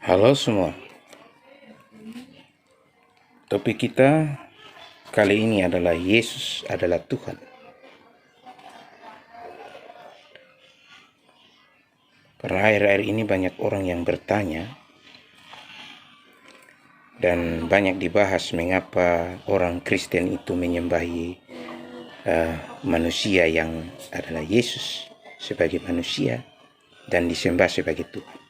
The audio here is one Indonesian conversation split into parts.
Halo semua, topik kita kali ini adalah Yesus adalah Tuhan. Karena akhir-akhir ini banyak orang yang bertanya dan banyak dibahas mengapa orang Kristen itu menyembahi manusia yang adalah Yesus sebagai manusia dan disembah sebagai Tuhan.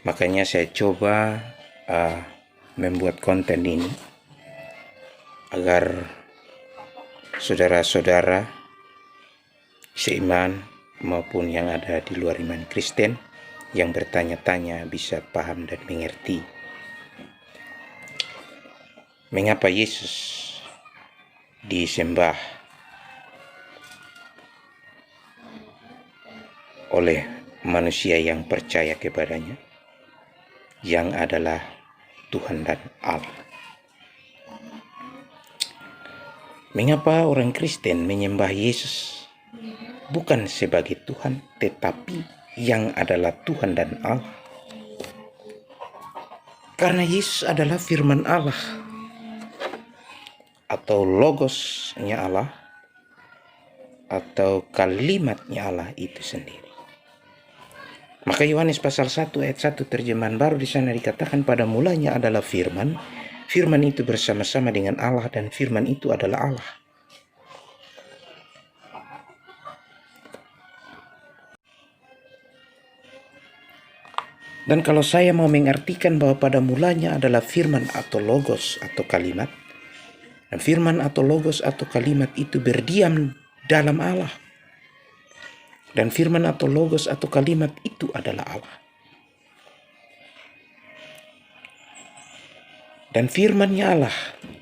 Makanya saya coba membuat konten ini agar saudara-saudara seiman maupun yang ada di luar iman Kristen yang bertanya-tanya bisa paham dan mengerti mengapa Yesus disembah oleh manusia yang percaya kepadanya, yang adalah Tuhan dan Allah. Mengapa orang Kristen menyembah Yesus bukan sebagai Tuhan, tetapi yang adalah Tuhan dan Allah? Karena Yesus adalah firman Allah atau logosnya Allah atau kalimatnya Allah itu sendiri. Maka Yohanes pasal 1 ayat 1 terjemahan baru di sana dikatakan pada mulanya adalah firman, firman itu bersama-sama dengan Allah dan firman itu adalah Allah. Dan kalau saya mau mengartikan bahwa pada mulanya adalah firman atau logos atau kalimat, dan firman atau logos atau kalimat itu berdiam dalam Allah, dan firman atau logos atau kalimat itu adalah Allah. Dan firmannya Allah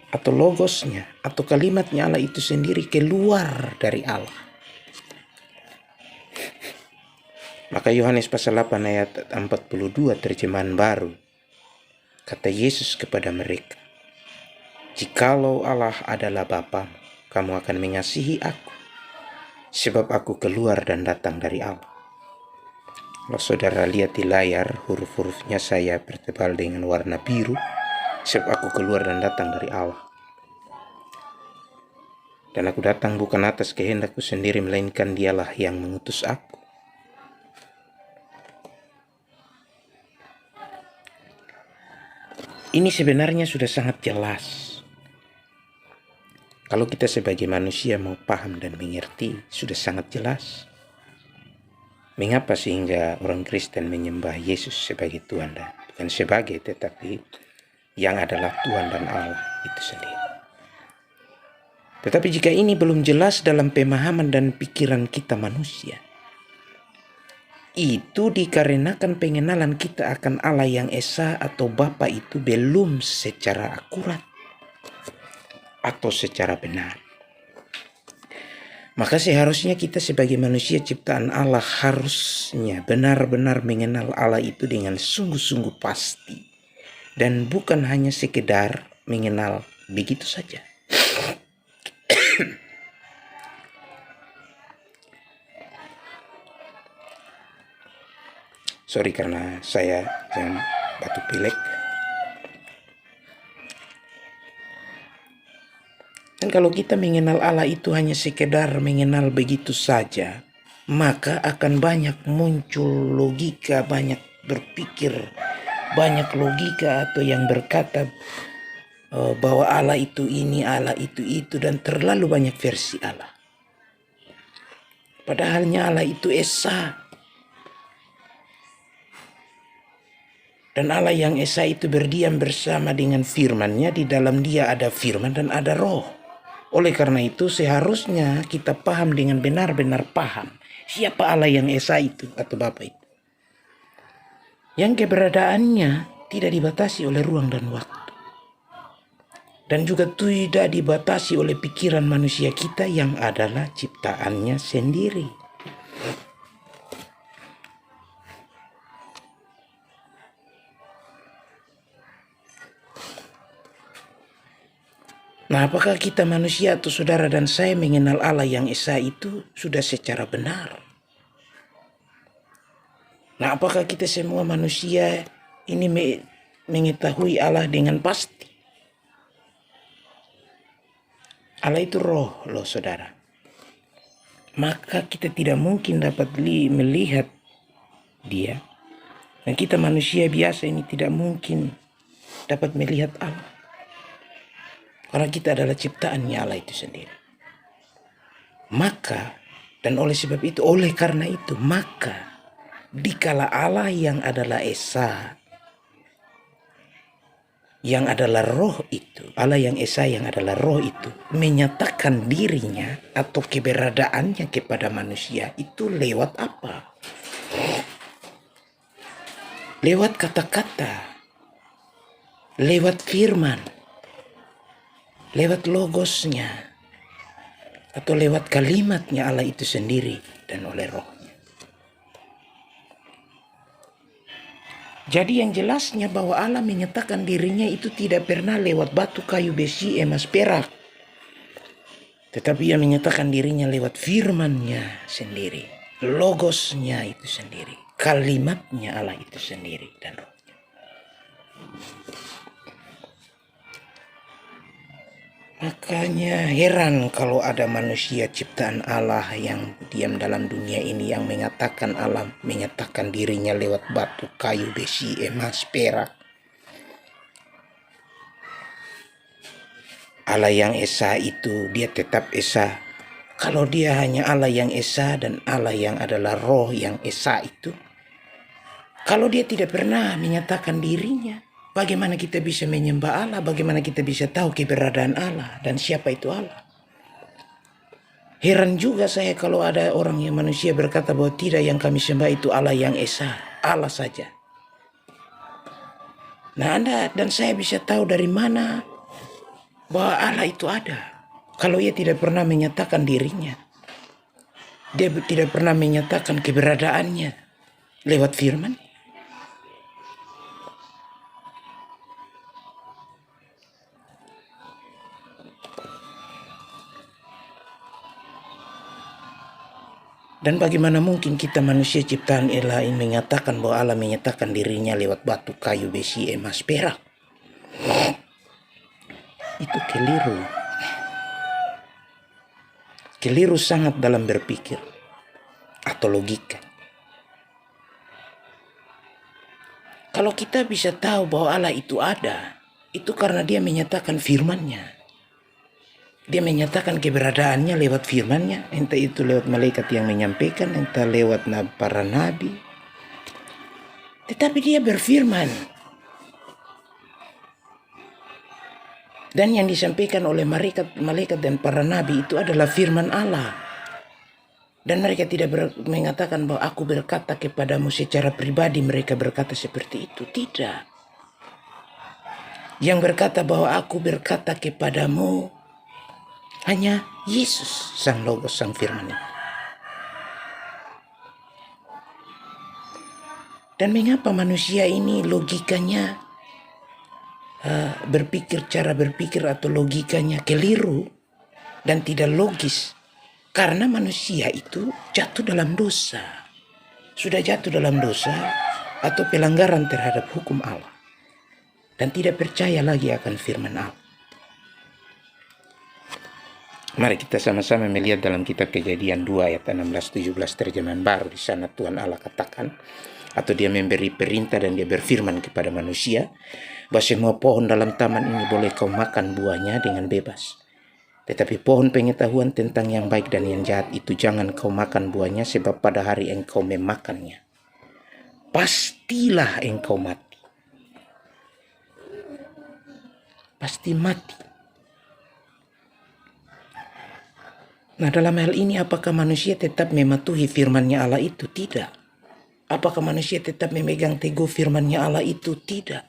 atau logosnya atau kalimatnya Allah itu sendiri keluar dari Allah. Maka Yohanes pasal 8 ayat 42 terjemahan baru, kata Yesus kepada mereka, "Jikalau Allah adalah Bapa, kamu akan mengasihi aku, sebab aku keluar dan datang dari Allah." Kalau saudara lihat di layar, huruf-hurufnya saya pertebal dengan warna biru, sebab aku keluar dan datang dari Allah. Dan aku datang bukan atas kehendakku sendiri, melainkan Dialah yang mengutus aku. Ini sebenarnya sudah sangat jelas. Kalau kita sebagai manusia mau paham dan mengerti, sudah sangat jelas. Mengapa sehingga orang Kristen menyembah Yesus sebagai Tuhan dan bukan sebagai, tetapi yang adalah Tuhan dan Allah itu sendiri. Tetapi jika ini belum jelas dalam pemahaman dan pikiran kita manusia, itu dikarenakan pengenalan kita akan Allah yang Esa atau Bapa itu belum secara akurat atau secara benar. Maka seharusnya kita sebagai manusia ciptaan Allah harusnya benar-benar mengenal Allah itu dengan sungguh-sungguh pasti, dan bukan hanya sekedar mengenal begitu saja. Sorry karena saya jangan batuk pilek. Dan kalau kita mengenal Allah itu hanya sekedar mengenal begitu saja, maka akan banyak muncul logika, banyak berpikir, banyak logika atau yang berkata bahwa Allah itu ini, Allah itu, dan terlalu banyak versi Allah. Padahalnya Allah itu Esa. Dan Allah yang Esa itu berdiam bersama dengan firman-Nya, di dalam Dia ada firman dan ada roh. Oleh karena itu seharusnya kita paham dengan benar-benar paham siapa Allah yang Esa itu atau Bapa itu, yang keberadaannya tidak dibatasi oleh ruang dan waktu, dan juga tidak dibatasi oleh pikiran manusia kita yang adalah ciptaannya sendiri. Nah, apakah kita manusia atau saudara dan saya mengenal Allah yang Esa itu sudah secara benar? Nah, apakah kita semua manusia ini mengetahui Allah dengan pasti? Allah itu roh loh saudara. Maka kita tidak mungkin dapat melihat dia. Dan kita manusia biasa ini tidak mungkin dapat melihat Allah. Karena kita adalah ciptaannya Allah itu sendiri. Maka, dan oleh karena itu, maka dikala Allah yang adalah Esa, yang adalah roh itu, Allah yang Esa yang adalah roh itu, menyatakan dirinya atau keberadaannya kepada manusia itu lewat apa? Lewat kata-kata, lewat firman, lewat logosnya, atau lewat kalimatnya Allah itu sendiri dan oleh rohnya. Jadi yang jelasnya bahwa Allah menyatakan dirinya itu tidak pernah lewat batu, kayu, besi, emas, perak. Tetapi ia menyatakan dirinya lewat firmannya sendiri, logosnya itu sendiri, kalimatnya Allah itu sendiri dan rohnya. Makanya heran kalau ada manusia ciptaan Allah yang diam dalam dunia ini yang mengatakan Allah menyatakan dirinya lewat batu, kayu, besi, emas, perak. Allah yang Esa itu dia tetap Esa. Kalau dia hanya Allah yang Esa dan Allah yang adalah roh yang Esa itu, kalau dia tidak pernah menyatakan dirinya, bagaimana kita bisa menyembah Allah? Bagaimana kita bisa tahu keberadaan Allah dan siapa itu Allah? Heran juga saya kalau ada orang yang manusia berkata bahwa tidak, yang kami sembah itu Allah yang Esa, Allah saja. Nah, Anda dan saya bisa tahu dari mana bahwa Allah itu ada kalau ia tidak pernah menyatakan dirinya. Dia tidak pernah menyatakan keberadaannya lewat firman. Dan bagaimana mungkin kita manusia ciptaan Allah ini menyatakan bahwa Allah menyatakan dirinya lewat batu, kayu, besi, emas, perak? Itu keliru. Keliru sangat dalam berpikir atau logika. Kalau kita bisa tahu bahwa Allah itu ada, itu karena dia menyatakan firman-Nya. Dia menyatakan keberadaannya lewat firman-Nya, entah itu lewat malaikat yang menyampaikan, entah lewat para nabi. Tetapi dia berfirman. Dan yang disampaikan oleh malaikat dan para nabi itu adalah firman Allah. Dan mereka tidak mengatakan bahwa aku berkata kepadamu secara pribadi, mereka berkata seperti itu. Tidak. Yang berkata bahwa aku berkata kepadamu hanya Yesus, sang logos, sang firman. Dan mengapa manusia ini logikanya cara berpikir atau logikanya keliru dan tidak logis? Karena manusia itu jatuh dalam dosa. Sudah jatuh dalam dosa atau pelanggaran terhadap hukum Allah. Dan tidak percaya lagi akan firman Allah. Mari kita sama-sama melihat dalam kitab Kejadian 2 ayat 16-17 terjemahan baru. Di sana Tuhan Allah katakan, atau dia memberi perintah dan dia berfirman kepada manusia, bahwa semua pohon dalam taman ini boleh kau makan buahnya dengan bebas. Tetapi pohon pengetahuan tentang yang baik dan yang jahat itu jangan kau makan buahnya, sebab pada hari engkau memakannya, pastilah engkau mati. Pasti mati. Nah, dalam hal ini apakah manusia tetap mematuhi firman-Nya Allah itu? Tidak. Apakah manusia tetap memegang teguh firman-Nya Allah itu? Tidak.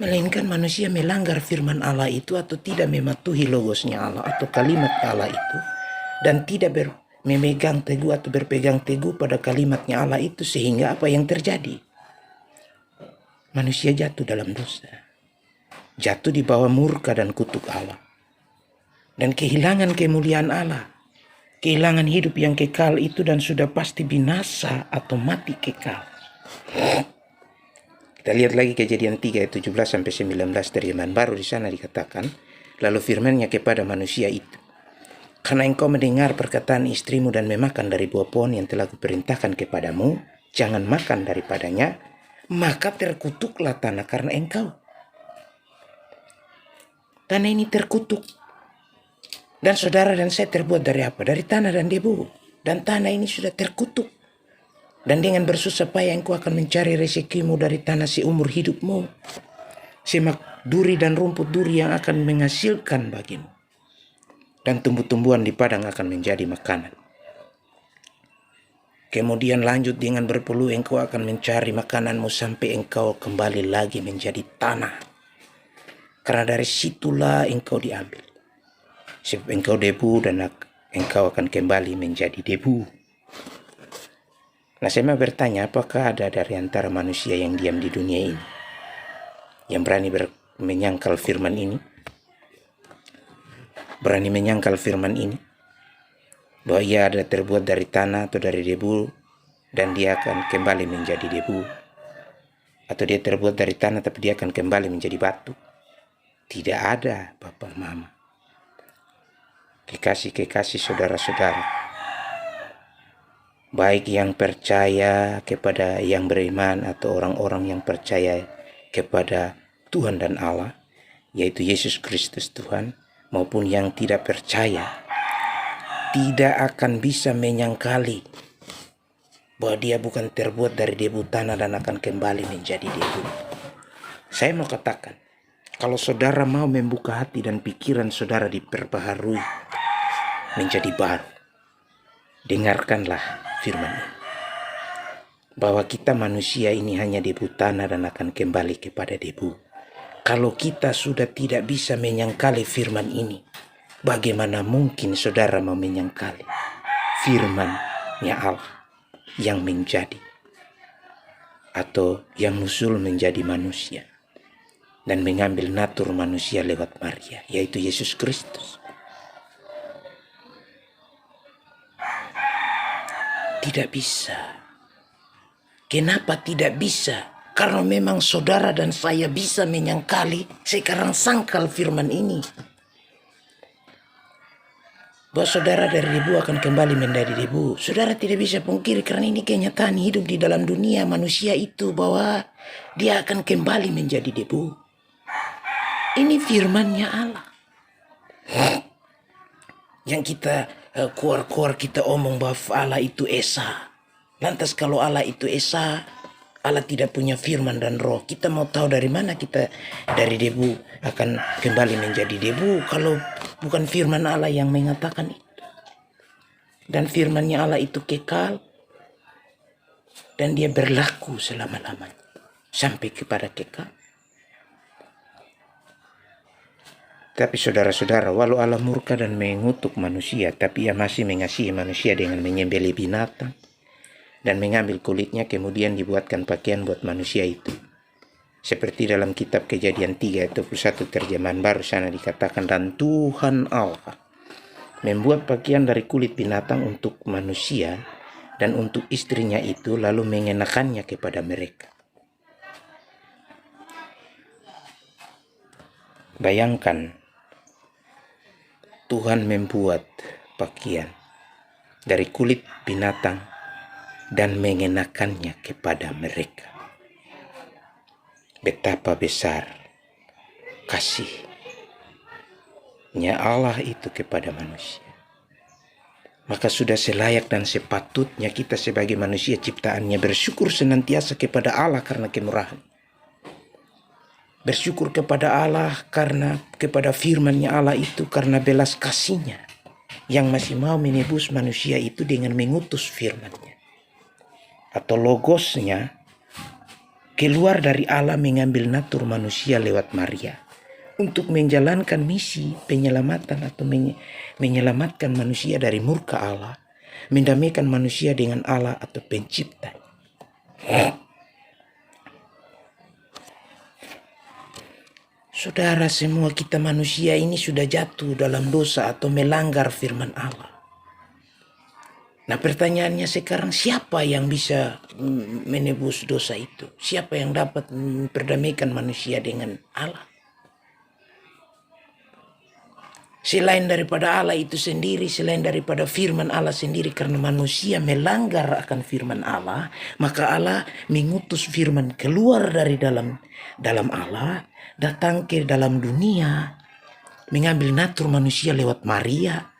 Melainkan manusia melanggar firman Allah itu atau tidak mematuhi logosnya Allah atau kalimat Allah itu, dan tidak memegang teguh atau berpegang teguh pada kalimatnya Allah itu, sehingga apa yang terjadi? Manusia jatuh dalam dosa. Jatuh di bawah murka dan kutuk Allah. Dan kehilangan kemuliaan Allah. kehilangan hidup yang kekal itu dan sudah pasti binasa atau mati kekal. Kita lihat lagi Kejadian 3 ayat 17 sampai 19 terjemahan baru. Di sana dikatakan, lalu firman-Nya kepada manusia itu, karena engkau mendengar perkataan istrimu dan memakan dari buah pohon yang telah kuperintahkan kepadamu, jangan makan daripadanya, maka terkutuklah tanah karena engkau. Tanah ini terkutuk. Dan saudara dan saya terbuat dari apa? Dari tanah dan debu. Dan tanah ini sudah terkutuk. Dan dengan bersusah payah engkau akan mencari rezekimu dari tanah seumur hidupmu. Semak duri dan rumput duri yang akan menghasilkan bagimu. Dan tumbuh-tumbuhan di padang akan menjadi makanan. Kemudian lanjut dengan berpeluh engkau akan mencari makananmu sampai engkau kembali lagi menjadi tanah. Karena dari situlah engkau diambil. Sebab engkau debu dan engkau akan kembali menjadi debu. Nah, saya mau bertanya, apakah ada dari antara manusia yang diam di dunia ini yang berani menyangkal firman ini? Berani menyangkal firman ini? Bahwa ia ada terbuat dari tanah atau dari debu dan dia akan kembali menjadi debu. Atau dia terbuat dari tanah tapi dia akan kembali menjadi batu. Tidak ada, Bapak Mama. Kekasih-kekasih saudara-saudara. Baik yang percaya kepada yang beriman atau orang-orang yang percaya kepada Tuhan dan Allah, yaitu Yesus Kristus Tuhan, maupun yang tidak percaya, tidak akan bisa menyangkali bahwa dia bukan terbuat dari debu tanah dan akan kembali menjadi debu. Saya mau katakan, kalau saudara mau membuka hati dan pikiran saudara diperbaharui menjadi baru, dengarkanlah firman ini. Bahwa kita manusia ini hanya debu tanah dan akan kembali kepada debu. Kalau kita sudah tidak bisa menyangkali firman ini, bagaimana mungkin saudara mau menyangkali firman-Nya Allah yang menjadi atau yang musul menjadi manusia dan mengambil natur manusia lewat Maria, yaitu Yesus Kristus. Tidak bisa. Kenapa tidak bisa? Karena memang saudara dan saya bisa menyangkali, sekarang sangkal firman ini. Bahwa saudara dari debu akan kembali menjadi debu. Saudara tidak bisa pungkiri karena ini kenyataan hidup di dalam dunia manusia itu, bahwa dia akan kembali menjadi debu. Ini firman-Nya Allah. Yang kita keluar kita omong bahwa Allah itu Esa. Lantas kalau Allah itu Esa, Allah tidak punya firman dan roh. Kita mau tahu dari mana kita dari debu akan kembali menjadi debu kalau bukan firman Allah yang mengatakan itu. Dan firman-Nya Allah itu kekal dan dia berlaku selama-lamanya sampai kepada kekal. Tapi saudara-saudara, walau Allah murka dan mengutuk manusia, tapi ia masih mengasihi manusia dengan menyembelih binatang dan mengambil kulitnya, kemudian dibuatkan pakaian buat manusia itu. Seperti dalam kitab Kejadian 3 ayat 21 terjemahan baru sana dikatakan, dan Tuhan Allah membuat pakaian dari kulit binatang untuk manusia dan untuk istrinya itu, lalu mengenakannya kepada mereka. Bayangkan, Tuhan membuat pakaian dari kulit binatang dan mengenakannya kepada mereka. Betapa besar kasih-Nya Allah itu kepada manusia. Maka sudah selayak dan sepatutnya kita sebagai manusia ciptaannya bersyukur senantiasa kepada Allah karena kemurahan. Bersyukur kepada Allah karena kepada firman-Nya Allah itu, karena belas kasih-Nya yang masih mau menebus manusia itu dengan mengutus firman-Nya. Atau logos-Nya keluar dari Allah mengambil natur manusia lewat Maria untuk menjalankan misi penyelamatan atau menyelamatkan manusia dari murka Allah, mendamaikan manusia dengan Allah atau pencipta. Saudara, semua kita manusia ini sudah jatuh dalam dosa atau melanggar firman Allah. Nah pertanyaannya sekarang, siapa yang bisa menebus dosa itu? Siapa yang dapat memperdamaikan manusia dengan Allah? Selain daripada Allah itu sendiri, selain daripada firman Allah sendiri, karena manusia melanggar akan firman Allah, maka Allah mengutus firman keluar dari dalam Allah, datang ke dalam dunia, mengambil natur manusia lewat Maria,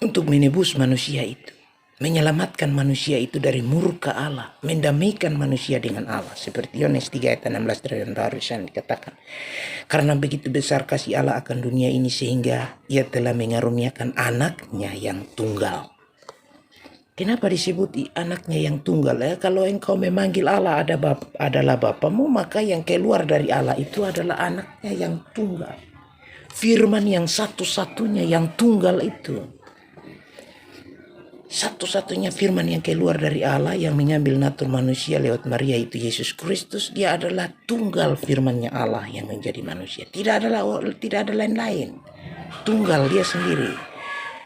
untuk menebus manusia itu, menyelamatkan manusia itu dari murka Allah, mendamaikan manusia dengan Allah. Seperti Yohanes 3 ayat 16 dan barusan dikatakan, karena begitu besar kasih Allah akan dunia ini sehingga ia telah mengaruniakan anaknya yang tunggal. Kenapa disebut anaknya yang tunggal? Kalau engkau memanggil Allah adalah Bapamu, maka yang keluar dari Allah itu adalah anaknya yang tunggal. Firman yang satu-satunya yang tunggal itu. Satu-satunya firman yang keluar dari Allah yang mengambil natur manusia lewat Maria itu Yesus Kristus. Dia adalah tunggal firmannya Allah yang menjadi manusia. Tidak ada lain-lain. Tunggal dia sendiri.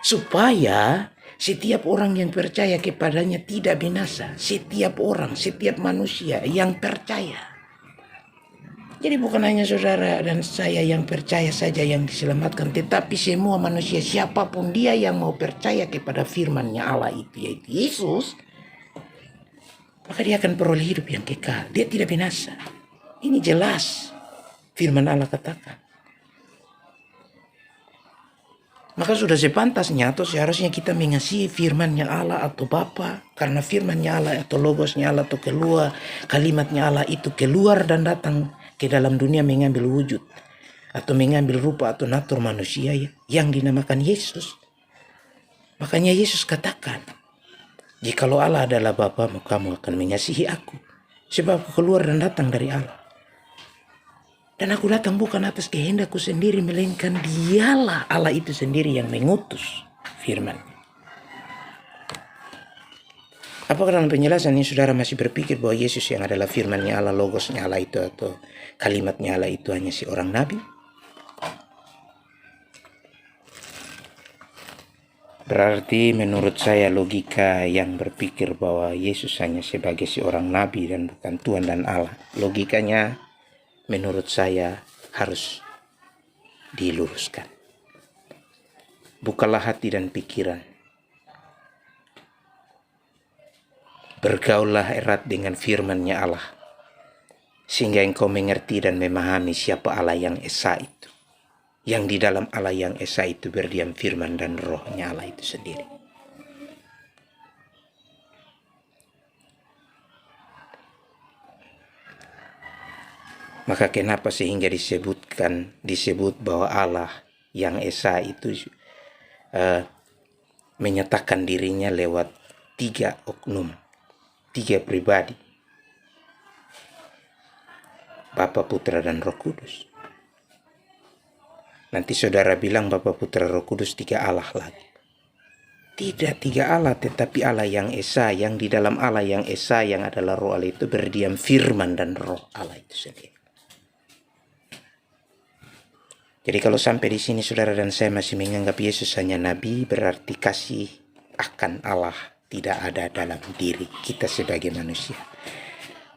Supaya setiap orang yang percaya kepadanya tidak binasa. Setiap orang, setiap manusia yang percaya. Jadi bukan hanya saudara dan saya yang percaya saja yang diselamatkan, tetapi semua manusia, siapapun dia yang mau percaya kepada firman-Nya Allah itu, yaitu Yesus, maka dia akan peroleh hidup yang kekal. Dia tidak binasa. Ini jelas firman Allah katakan. Maka sudah sepantasnya atau seharusnya kita mengasihi firman-Nya Allah atau Bapa, karena firman-Nya Allah atau logos-Nya Allah atau keluar kalimat-Nya Allah itu keluar dan datang ke dalam dunia mengambil wujud atau mengambil rupa atau natur manusia yang dinamakan Yesus. Makanya Yesus katakan, jikalau Allah adalah Bapamu, kamu akan mengasihi aku, sebab aku keluar dan datang dari Allah. Dan aku datang bukan atas kehendakku sendiri, melainkan dialah Allah itu sendiri yang mengutus firman. Apakah dalam penjelasan ini saudara masih berpikir bahwa Yesus yang adalah firman-Nya Allah, logos-Nya Allah itu atau kalimat-Nya Allah itu hanya seorang nabi? Berarti menurut saya logika yang berpikir bahwa Yesus hanya sebagai seorang nabi dan bukan Tuhan dan Allah, logikanya menurut saya harus diluruskan. Bukalah hati dan pikiran. Bergaullah erat dengan firman-Nya Allah, sehingga engkau mengerti dan memahami siapa Allah yang Esa itu. Yang di dalam Allah yang Esa itu berdiam firman dan roh-Nya Allah itu sendiri. Maka kenapa sehingga disebut bahwa Allah yang Esa itu menyatakan dirinya lewat 3 oknum, 3 pribadi, Bapa, Putra, dan Roh Kudus. Nanti saudara bilang Bapa, Putra, Roh Kudus 3 Allah lagi. Tidak 3 Allah, tetapi Allah yang Esa, yang di dalam Allah yang Esa yang adalah roh Allah itu berdiam firman dan roh Allah itu sendiri. Jadi kalau sampai di sini saudara dan saya masih menganggap Yesus hanya nabi, berarti kasih akan Allah tidak ada dalam diri kita sebagai manusia.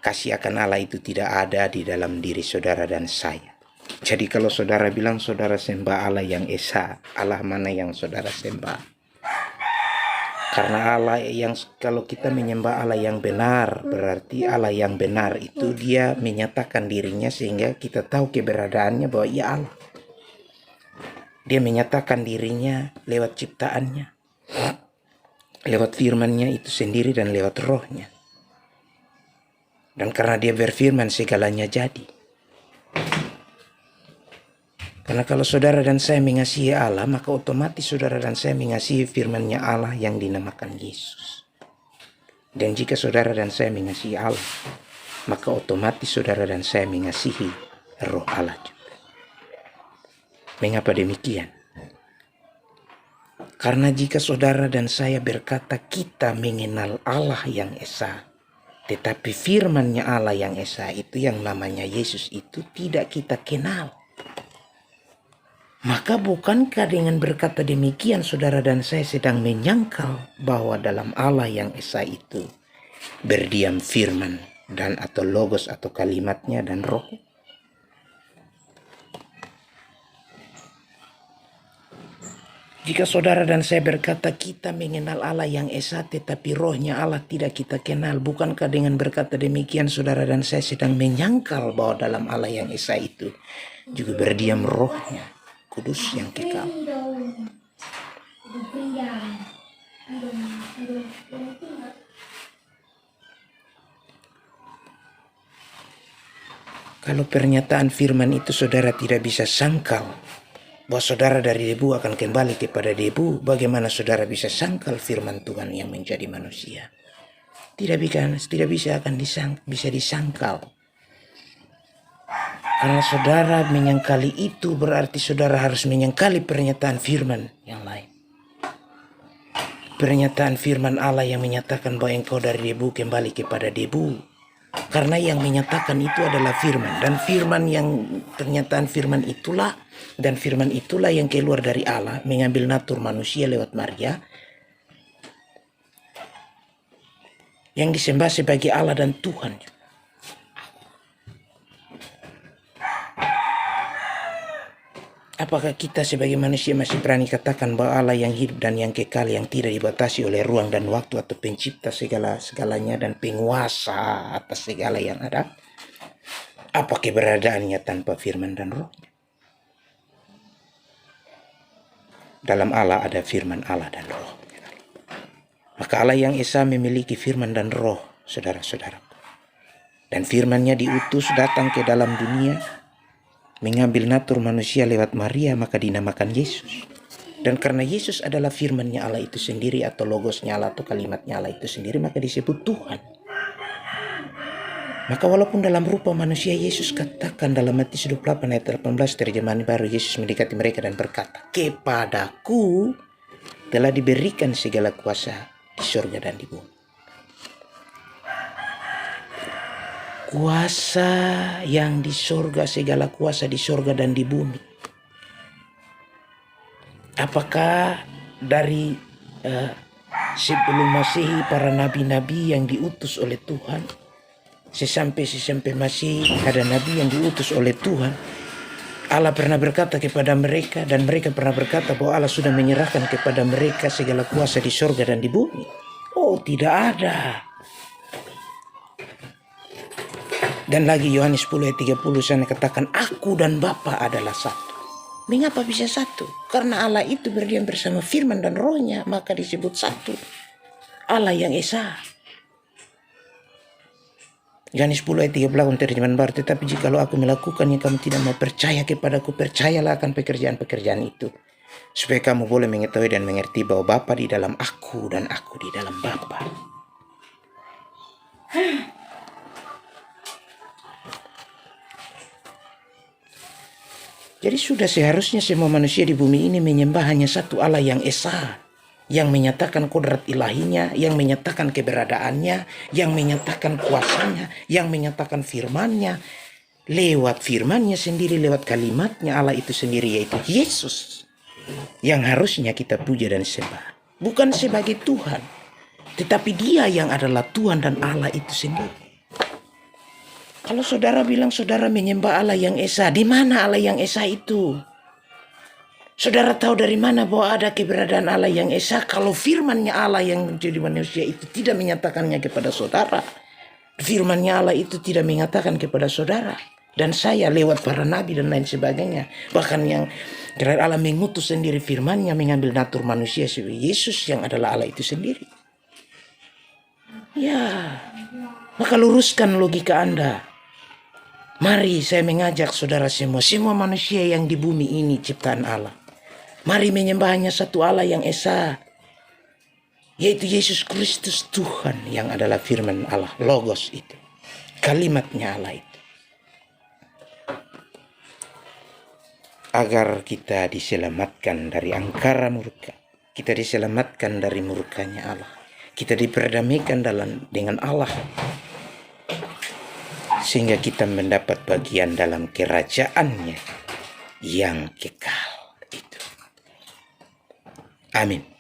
Kasih akan Allah itu tidak ada di dalam diri saudara dan saya. Jadi kalau saudara bilang saudara sembah Allah yang Esa, Allah mana yang saudara sembah? Karena Allah yang, kalau kita menyembah Allah yang benar, berarti Allah yang benar itu dia menyatakan dirinya sehingga kita tahu keberadaannya bahwa ia Allah. Dia menyatakan dirinya lewat ciptaannya, lewat firman-Nya itu sendiri dan lewat roh-Nya. Dan karena dia berfirman segalanya jadi. Karena kalau saudara dan saya mengasihi Allah, maka otomatis saudara dan saya mengasihi firman-Nya Allah yang dinamakan Yesus. Dan jika saudara dan saya mengasihi Allah, maka otomatis saudara dan saya mengasihi roh Allah juga. Mengapa demikian? Karena jika saudara dan saya berkata kita mengenal Allah yang Esa, tetapi firman-Nya Allah yang Esa itu yang namanya Yesus itu tidak kita kenal. Maka bukankah dengan berkata demikian saudara dan saya sedang menyangkal bahwa dalam Allah yang esa itu berdiam firman dan atau logos atau kalimatnya dan roh? Jika saudara dan saya berkata kita mengenal Allah yang esa tetapi rohnya Allah tidak kita kenal, bukankah dengan berkata demikian saudara dan saya sedang menyangkal bahwa dalam Allah yang esa itu juga berdiam rohnya kudus yang kekal? Kalau pernyataan firman itu saudara tidak bisa sangkal bahwa saudara dari debu akan kembali kepada debu, bagaimana saudara bisa sangkal firman Tuhan yang menjadi manusia? Tidak bisa akan bisa disangkal. Karena saudara menyangkali itu berarti saudara harus menyangkali pernyataan firman yang lain. Pernyataan firman Allah yang menyatakan bahwa engkau dari debu kembali kepada debu. Karena yang menyatakan itu adalah firman. Dan firman yang pernyataan firman itulah yang keluar dari Allah, mengambil natur manusia lewat Maria, yang disembah sebagai Allah dan Tuhan. Apakah kita sebagai manusia masih berani katakan bahwa Allah yang hidup dan yang kekal, yang tidak dibatasi oleh ruang dan waktu atau pencipta segalanya dan penguasa atas segala yang ada? Apa keberadaannya tanpa firman dan roh? Dalam Allah ada firman Allah dan roh. Maka Allah yang esa memiliki firman dan roh, saudara-saudara. Dan firman-Nya diutus datang ke dalam dunia, mengambil natur manusia lewat Maria, maka dinamakan Yesus. Dan karena Yesus adalah firman-Nya Allah itu sendiri atau logosnya Allah atau kalimatnya Allah itu sendiri, maka disebut Tuhan. Maka walaupun dalam rupa manusia, Yesus katakan dalam Matius 28 ayat 18 terjemahan baru, Yesus mendekati mereka dan berkata, "Kepadaku telah diberikan segala kuasa di surga dan di bumi." Kuasa yang di surga, segala kuasa di surga dan di bumi. Apakah dari sebelum Masehi para nabi-nabi yang diutus oleh Tuhan, sesampai masih ada nabi yang diutus oleh Tuhan, Allah pernah berkata kepada mereka dan mereka pernah berkata bahwa Allah sudah menyerahkan kepada mereka segala kuasa di surga dan di bumi? Oh, tidak ada. Dan lagi Yohanes 10 ayat 30 sana katakan, "Aku dan Bapa adalah satu." Mengapa bisa satu? Karena Allah itu berdiam bersama firman dan rohnya, maka disebut satu. Allah yang esa. Yohanes 10 ayat 38 terjemahan baru, "Tetapi jikalau aku melakukannya kamu tidak mau percaya kepadaku, percayalah akan pekerjaan-pekerjaan itu, supaya kamu boleh mengetahui dan mengerti bahwa Bapa di dalam aku dan aku di dalam Bapa." Jadi sudah seharusnya semua manusia di bumi ini menyembah hanya satu Allah yang esa, yang menyatakan kodrat ilahinya, yang menyatakan keberadaannya, yang menyatakan kuasanya, yang menyatakan firmannya. Lewat firmannya sendiri, lewat kalimatnya Allah itu sendiri, yaitu Yesus, yang harusnya kita puja dan sembah. Bukan sebagai Tuhan, tetapi Dia yang adalah Tuhan dan Allah itu sendiri. Kalau saudara bilang saudara menyembah Allah yang esa, di mana Allah yang esa itu? Saudara tahu dari mana bahwa ada keberadaan Allah yang esa kalau firman-Nya Allah yang menjadi manusia itu tidak menyatakannya kepada saudara? Firman-Nya Allah itu tidak mengatakan kepada saudara dan saya lewat para nabi dan lain sebagainya. Bahkan yang Allah mengutus sendiri firman-Nya mengambil natur manusia sebagai Yesus yang adalah Allah itu sendiri. Ya, maka luruskan logika Anda. Mari saya mengajak saudara semua manusia yang di bumi ini ciptaan Allah. Mari menyembah hanya satu Allah yang esa, yaitu Yesus Kristus Tuhan yang adalah firman Allah, logos itu, kalimatnya Allah itu. Agar kita diselamatkan dari angkara murka, kita diselamatkan dari murkanya Allah, kita diperdamaikan dengan Allah, sehingga kita mendapat bagian dalam kerajaannya yang kekal. Amin.